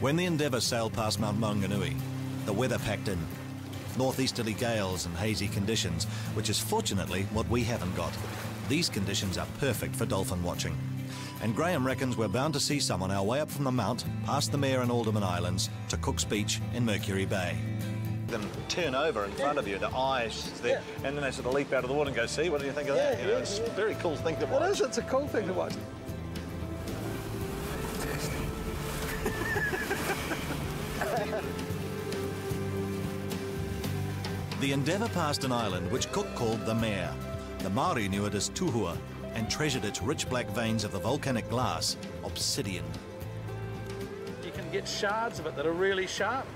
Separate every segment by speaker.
Speaker 1: When the Endeavour sailed past Mount Maunganui, the weather packed in. Northeasterly gales and hazy conditions, which is fortunately what we haven't got. These conditions are perfect for dolphin watching. And Graham reckons we're bound to see some on our way up from the Mount, past the Mayor and Alderman Islands, to Cook's Beach in Mercury Bay. Them turn over in front of you, the eyes there, and then they sort of leap out of the water and go, see, what do you think of that? You know, it's a very cool thing to watch.
Speaker 2: It is, it's a cool thing to watch.
Speaker 1: The Endeavour passed an island which Cook called the Mare. The Māori knew it as Tuhua and treasured its rich black veins of the volcanic glass, obsidian.
Speaker 2: You can get shards of it that are really sharp,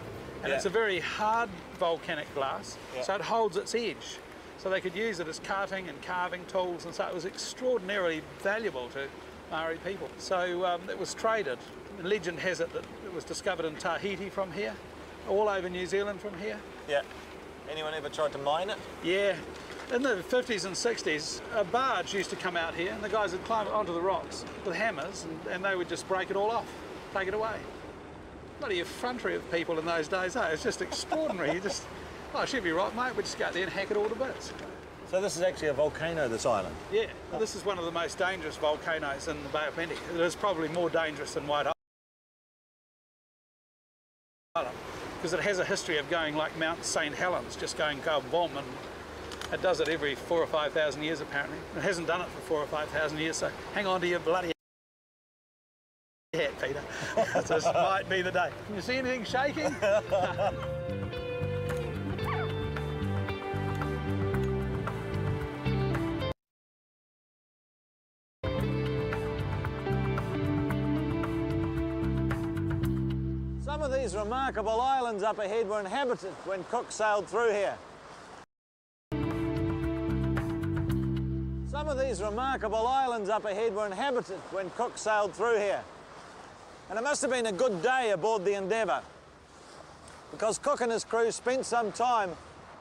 Speaker 2: and it's a very hard volcanic glass, so it holds its edge. So they could use it as cutting and carving tools, and so it was extraordinarily valuable to Māori people. So it was traded. Legend has it that it was discovered in Tahiti from here, all over New Zealand from here.
Speaker 1: Yeah. Anyone ever tried to mine it?
Speaker 2: Yeah. In the 50s and 60s, a barge used to come out here, and the guys would climb onto the rocks with hammers, and they would just break it all off, take it away. Bloody effrontery of people in those days, eh? It's just extraordinary. You just, oh, she'd be right, mate. We'd just go out there and hack it all to bits.
Speaker 1: So this is actually a volcano, this island?
Speaker 2: Yeah. Well, this is one of the most dangerous volcanoes in the Bay of Plenty. It is probably more dangerous than White Island, because it has a history of going like Mount St. Helens, just going go boom, and it does it every 4,000 or 5,000 years apparently. It hasn't done it for 4,000 or 5,000 years, so hang on to your bloody hat, Peter. This might be the day. Can you see anything shaking?
Speaker 3: Some of these remarkable islands up ahead were inhabited when Cook sailed through here. Some of these remarkable islands up ahead were inhabited when Cook sailed through here. And it must have been a good day aboard the Endeavour, because Cook and his crew spent some time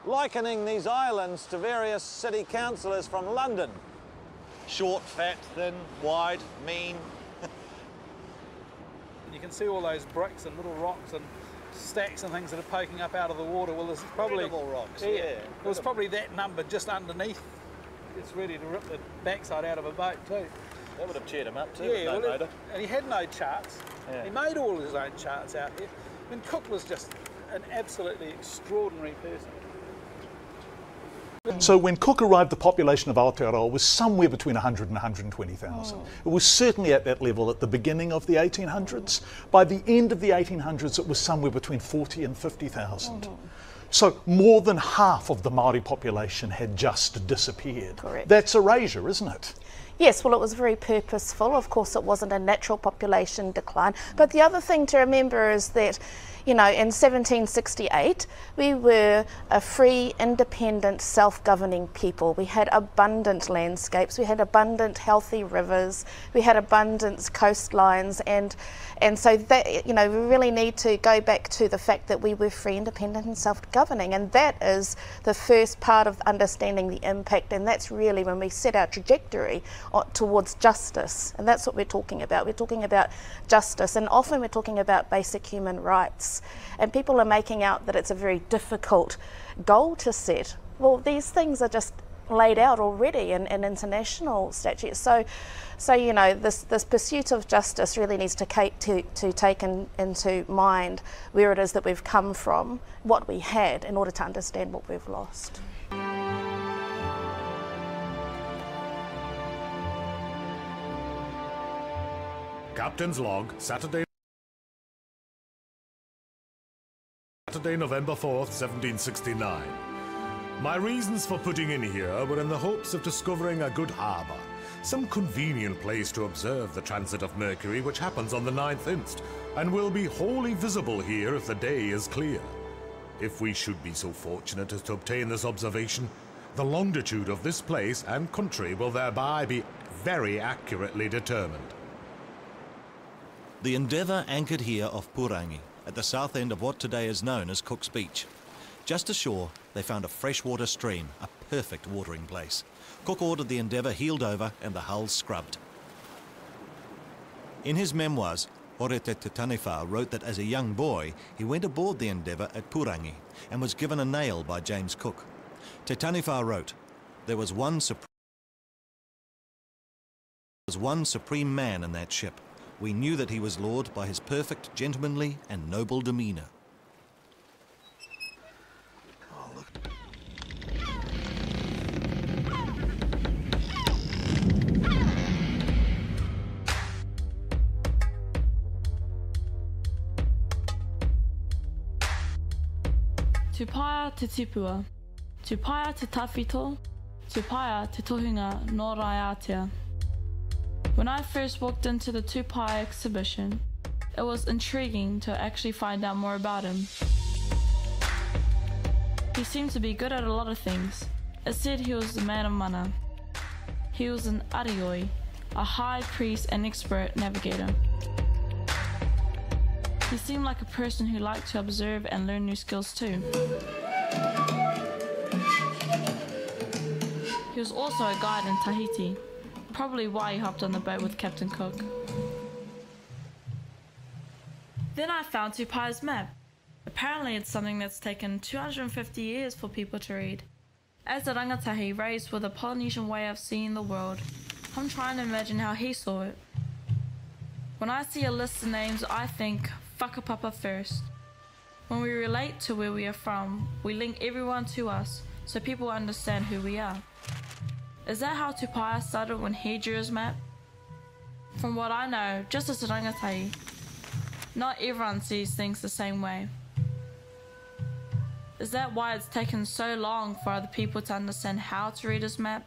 Speaker 3: likening these islands to various city councillors from London.
Speaker 1: Short, fat, thin, wide, mean.
Speaker 2: You can see all those bricks and little rocks and stacks and things that are poking up out of the water. Well, there's probably
Speaker 1: rocks.
Speaker 2: Yeah, it was probably that number just underneath. It's ready to rip the backside out of a boat too.
Speaker 1: That would have cheered him up too.
Speaker 2: Yeah, well, and he had no charts.
Speaker 1: Yeah.
Speaker 2: He made all his own charts out here. I mean, Cook was just an absolutely extraordinary person.
Speaker 4: So when Cook arrived, the population of Aotearoa was somewhere between 100 and 120,000. It was certainly at that level at the beginning of the 1800s. By the end of the 1800s, it was somewhere between 40 and 50,000. So more than half of the Māori population had just disappeared.
Speaker 5: Correct.
Speaker 4: That's erasure, isn't it?
Speaker 5: Yes, well, it was very purposeful. Of course, it wasn't a natural population decline. But the other thing to remember is that, you know, in 1768, we were a free, independent, self-governing people. We had abundant landscapes, we had abundant, healthy rivers, we had abundant coastlines, and so that, you know, we really need to go back to the fact that we were free, independent, and self-governing, and that is the first part of understanding the impact, and that's really when we set our trajectory towards justice, and that's what we're talking about. We're talking about justice, and often we're talking about basic human rights, and people are making out that it's a very difficult goal to set. Well, these things are just laid out already in international statutes. So you know, this pursuit of justice really needs to take into mind where it is that we've come from, what we had, in order to understand what we've lost.
Speaker 6: Captain's log, Saturday, November 4th, 1769. My reasons for putting in here were in the hopes of discovering a good harbour, some convenient place to observe the transit of Mercury, which happens on the 9th inst, and will be wholly visible here if the day is clear. If we should be so fortunate as to obtain this observation, the longitude of this place and country will thereby be very accurately determined.
Speaker 1: The Endeavour anchored here off Purangi, at the south end of what today is known as Cook's Beach. Just ashore, they found a freshwater stream, a perfect watering place. Cook ordered the Endeavour heeled over and the hull scrubbed. In his memoirs, Orete Te Taniwha wrote that as a young boy, he went aboard the Endeavour at Purangi and was given a nail by James Cook. Te Taniwha wrote, "There was one supreme man in that ship. We knew that he was Lord by his perfect, gentlemanly and noble demeanour."
Speaker 7: Tupaia te tipua, tupaia te tawhito, tupaia te tohunga no Aotearoa. When I first walked into the Tupaia exhibition, it was intriguing to actually find out more about him. He seemed to be good at a lot of things. It said he was the man of mana. He was an arioi, a high priest and expert navigator. He seemed like a person who liked to observe and learn new skills too. He was also a guide in Tahiti, probably why he hopped on the boat with Captain Cook. Then I found Tupaia's map. Apparently it's something that's taken 250 years for people to read. As a rangatahi raised with a Polynesian way of seeing the world, I'm trying to imagine how he saw it. When I see a list of names, I think whakapapa first. When we relate to where we are from, we link everyone to us so people understand who we are. Is that how Tupaia started when he drew his map? From what I know, just as a rangatahi, not everyone sees things the same way. Is that why it's taken so long for other people to understand how to read his map?